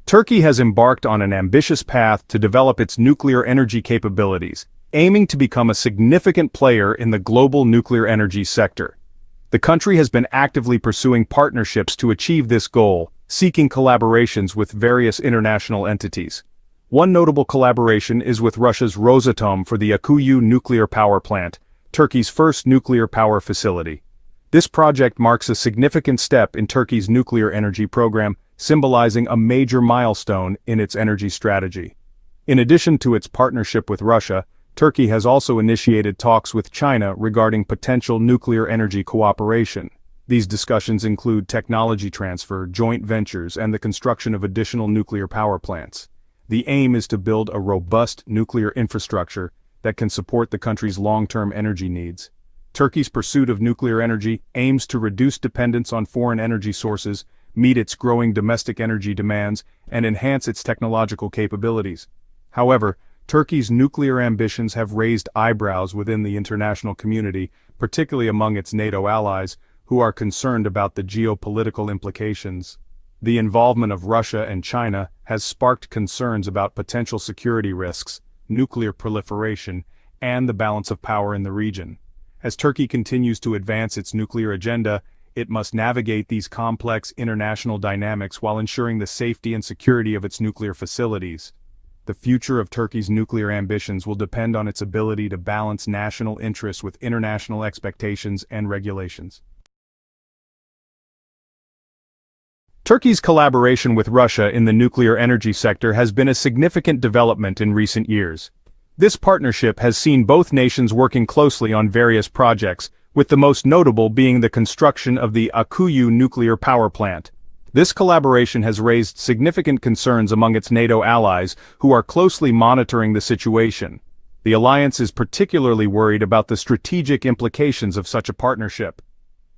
Turkey has embarked on an ambitious path to develop its nuclear energy capabilities, aiming to become a significant player in the global nuclear energy sector. The country has been actively pursuing partnerships to achieve this goal, seeking collaborations with various international entities. One notable collaboration is with Russia's Rosatom for the Akkuyu nuclear power plant, Turkey's first nuclear power facility. This project marks a significant step in Turkey's nuclear energy program, symbolizing a major milestone in its energy strategy. In addition to its partnership with Russia, Turkey has also initiated talks with China regarding potential nuclear energy cooperation. These discussions include technology transfer, joint ventures, and the construction of additional nuclear power plants. The aim is to build a robust nuclear infrastructure that can support the country's long-term energy needs. Turkey's pursuit of nuclear energy aims to reduce dependence on foreign energy sources, meet its growing domestic energy demands, and enhance its technological capabilities. However, Turkey's nuclear ambitions have raised eyebrows within the international community, particularly among its NATO allies, who are concerned about the geopolitical implications. The involvement of Russia and China has sparked concerns about potential security risks, nuclear proliferation, and the balance of power in the region. As Turkey continues to advance its nuclear agenda, it must navigate these complex international dynamics while ensuring the safety and security of its nuclear facilities. The future of Turkey's nuclear ambitions will depend on its ability to balance national interests with international expectations and regulations. Turkey's collaboration with Russia in the nuclear energy sector has been a significant development in recent years. This partnership has seen both nations working closely on various projects, with the most notable being the construction of the Akkuyu nuclear power plant. This collaboration has raised significant concerns among its NATO allies, who are closely monitoring the situation. The alliance is particularly worried about the strategic implications of such a partnership.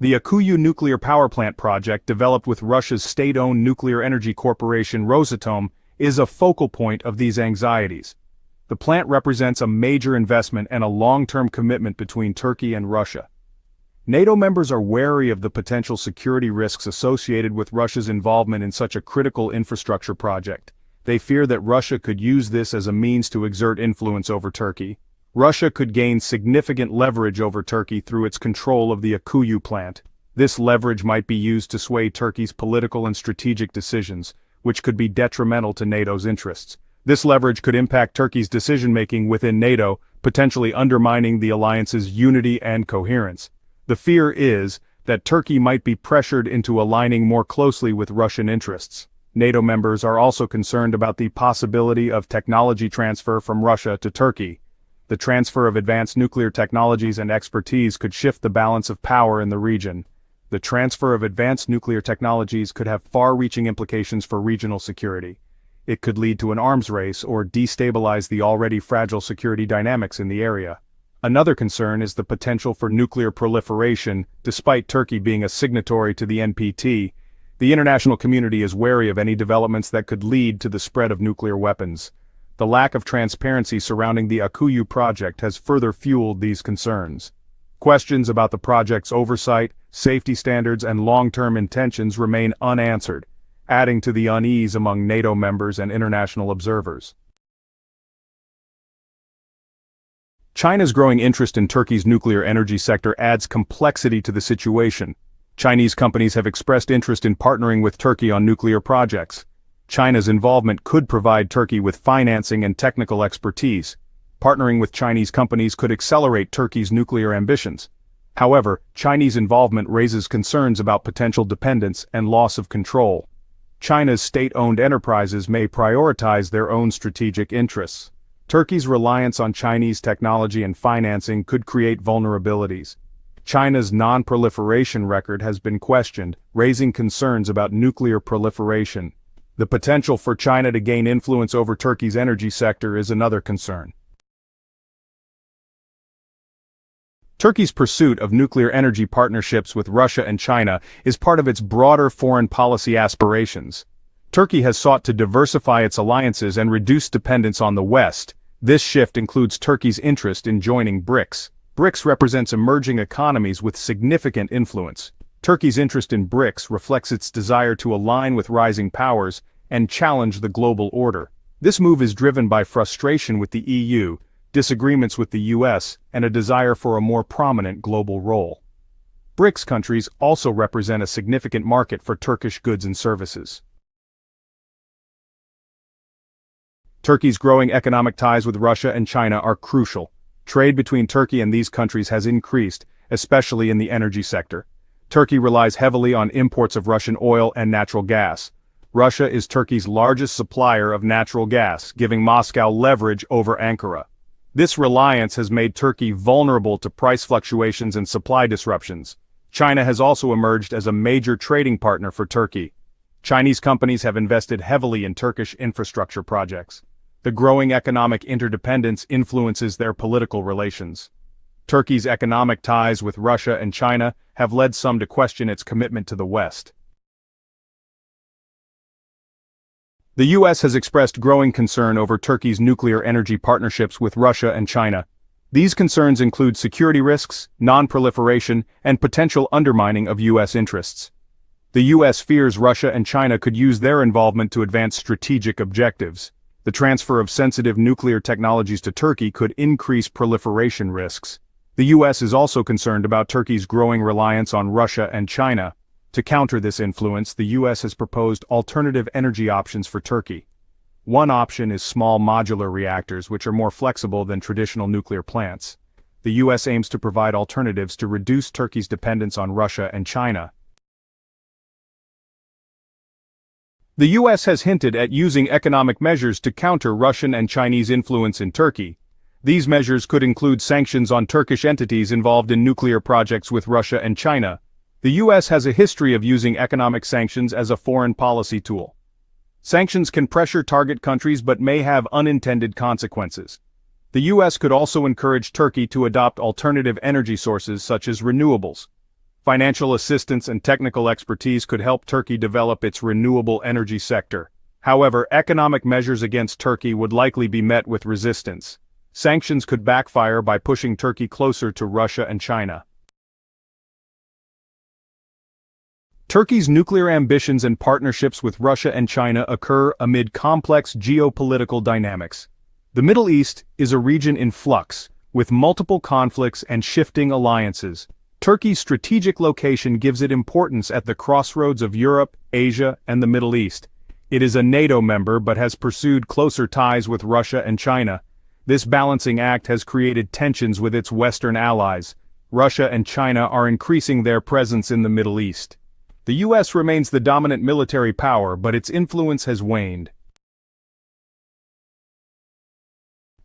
The Akkuyu nuclear power plant project, developed with Russia's state-owned nuclear energy corporation Rosatom, is a focal point of these anxieties. The plant represents a major investment and a long-term commitment between Turkey and Russia. NATO members are wary of the potential security risks associated with Russia's involvement in such a critical infrastructure project. They fear that Russia could use this as a means to exert influence over Turkey. Russia could gain significant leverage over Turkey through its control of the Akkuyu plant. This leverage might be used to sway Turkey's political and strategic decisions, which could be detrimental to NATO's interests. This leverage could impact Turkey's decision-making within NATO, potentially undermining the alliance's unity and coherence. The fear is that Turkey might be pressured into aligning more closely with Russian interests. NATO members are also concerned about the possibility of technology transfer from Russia to Turkey. The transfer of advanced nuclear technologies and expertise could shift the balance of power in the region. The transfer of advanced nuclear technologies could have far-reaching implications for regional security. It could lead to an arms race or destabilize the already fragile security dynamics in the area. Another concern is the potential for nuclear proliferation. Despite Turkey being a signatory to the NPT, the international community is wary of any developments that could lead to the spread of nuclear weapons. The lack of transparency surrounding the Akkuyu project has further fueled these concerns. Questions about the project's oversight, safety standards, and long-term intentions remain unanswered, adding to the unease among NATO members and international observers. China's growing interest in Turkey's nuclear energy sector adds complexity to the situation. Chinese companies have expressed interest in partnering with Turkey on nuclear projects. China's involvement could provide Turkey with financing and technical expertise. Partnering with Chinese companies could accelerate Turkey's nuclear ambitions. However, Chinese involvement raises concerns about potential dependence and loss of control. China's state-owned enterprises may prioritize their own strategic interests. Turkey's reliance on Chinese technology and financing could create vulnerabilities. China's non-proliferation record has been questioned, raising concerns about nuclear proliferation. The potential for China to gain influence over Turkey's energy sector is another concern. Turkey's pursuit of nuclear energy partnerships with Russia and China is part of its broader foreign policy aspirations. Turkey has sought to diversify its alliances and reduce dependence on the West. This shift includes Turkey's interest in joining BRICS. BRICS represents emerging economies with significant influence. Turkey's interest in BRICS reflects its desire to align with rising powers, and challenge the global order. This move is driven by frustration with the EU, disagreements with the US, and a desire for a more prominent global role. BRICS countries also represent a significant market for Turkish goods and services. Turkey's growing economic ties with Russia and China are crucial. Trade between Turkey and these countries has increased, especially in the energy sector. Turkey relies heavily on imports of Russian oil and natural gas. Russia is Turkey's largest supplier of natural gas, giving Moscow leverage over Ankara. This reliance has made Turkey vulnerable to price fluctuations and supply disruptions. China has also emerged as a major trading partner for Turkey. Chinese companies have invested heavily in Turkish infrastructure projects. The growing economic interdependence influences their political relations. Turkey's economic ties with Russia and China have led some to question its commitment to the West. The US has expressed growing concern over Turkey's nuclear energy partnerships with Russia and China. These concerns include security risks, non-proliferation, and potential undermining of US interests. The US fears Russia and China could use their involvement to advance strategic objectives. The transfer of sensitive nuclear technologies to Turkey could increase proliferation risks. The US is also concerned about Turkey's growing reliance on Russia and China. To counter this influence, the US has proposed alternative energy options for Turkey. One option is small modular reactors, which are more flexible than traditional nuclear plants. The US aims to provide alternatives to reduce Turkey's dependence on Russia and China. The US has hinted at using economic measures to counter Russian and Chinese influence in Turkey. These measures could include sanctions on Turkish entities involved in nuclear projects with Russia and China. The US has a history of using economic sanctions as a foreign policy tool. Sanctions can pressure target countries but may have unintended consequences. The US could also encourage Turkey to adopt alternative energy sources such as renewables. Financial assistance and technical expertise could help Turkey develop its renewable energy sector. However, economic measures against Turkey would likely be met with resistance. Sanctions could backfire by pushing Turkey closer to Russia and China. Turkey's nuclear ambitions and partnerships with Russia and China occur amid complex geopolitical dynamics. The Middle East is a region in flux, with multiple conflicts and shifting alliances. Turkey's strategic location gives it importance at the crossroads of Europe, Asia, and the Middle East. It is a NATO member but has pursued closer ties with Russia and China. This balancing act has created tensions with its Western allies. Russia and China are increasing their presence in the Middle East. The US remains the dominant military power, but its influence has waned.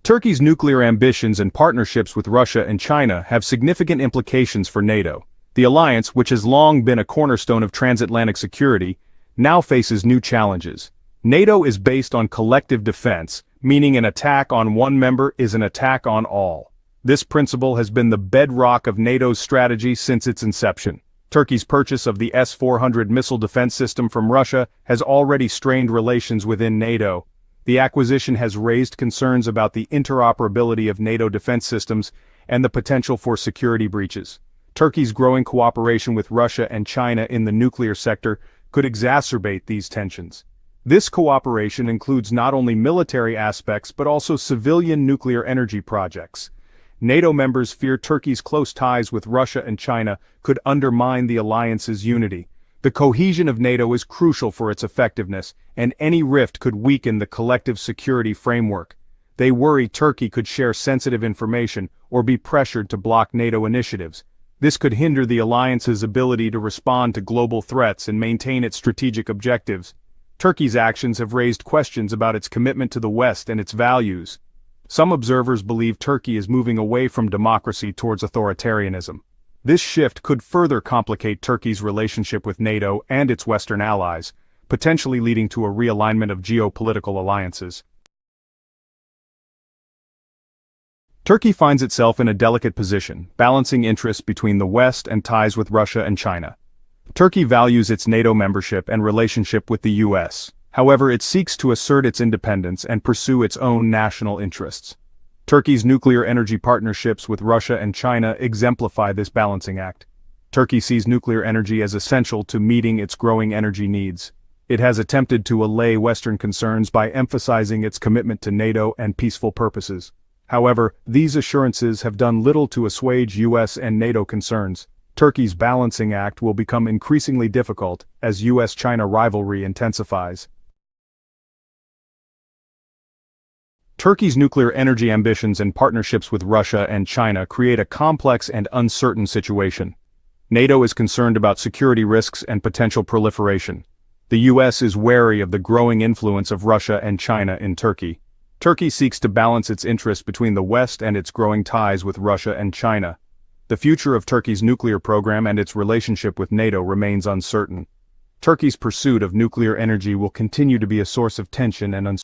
Turkey's nuclear ambitions and partnerships with Russia and China have significant implications for NATO. The alliance, which has long been a cornerstone of transatlantic security, now faces new challenges. NATO is based on collective defense, meaning an attack on one member is an attack on all. This principle has been the bedrock of NATO's strategy since its inception. Turkey's purchase of the S-400 missile defense system from Russia has already strained relations within NATO. The acquisition has raised concerns about the interoperability of NATO defense systems and the potential for security breaches. Turkey's growing cooperation with Russia and China in the nuclear sector could exacerbate these tensions. This cooperation includes not only military aspects but also civilian nuclear energy projects. NATO members fear Turkey's close ties with Russia and China could undermine the alliance's unity. The cohesion of NATO is crucial for its effectiveness, and any rift could weaken the collective security framework. They worry Turkey could share sensitive information or be pressured to block NATO initiatives. This could hinder the alliance's ability to respond to global threats and maintain its strategic objectives. Turkey's actions have raised questions about its commitment to the West and its values. Some observers believe Turkey is moving away from democracy towards authoritarianism. This shift could further complicate Turkey's relationship with NATO and its Western allies, potentially leading to a realignment of geopolitical alliances. Turkey finds itself in a delicate position, balancing interests between the West and ties with Russia and China. Turkey values its NATO membership and relationship with the US. However, it seeks to assert its independence and pursue its own national interests. Turkey's nuclear energy partnerships with Russia and China exemplify this balancing act. Turkey sees nuclear energy as essential to meeting its growing energy needs. It has attempted to allay Western concerns by emphasizing its commitment to NATO and peaceful purposes. However, these assurances have done little to assuage US and NATO concerns. Turkey's balancing act will become increasingly difficult as US-China rivalry intensifies. Turkey's nuclear energy ambitions and partnerships with Russia and China create a complex and uncertain situation. NATO is concerned about security risks and potential proliferation. The US is wary of the growing influence of Russia and China in Turkey. Turkey seeks to balance its interests between the West and its growing ties with Russia and China. The future of Turkey's nuclear program and its relationship with NATO remains uncertain. Turkey's pursuit of nuclear energy will continue to be a source of tension and uncertainty.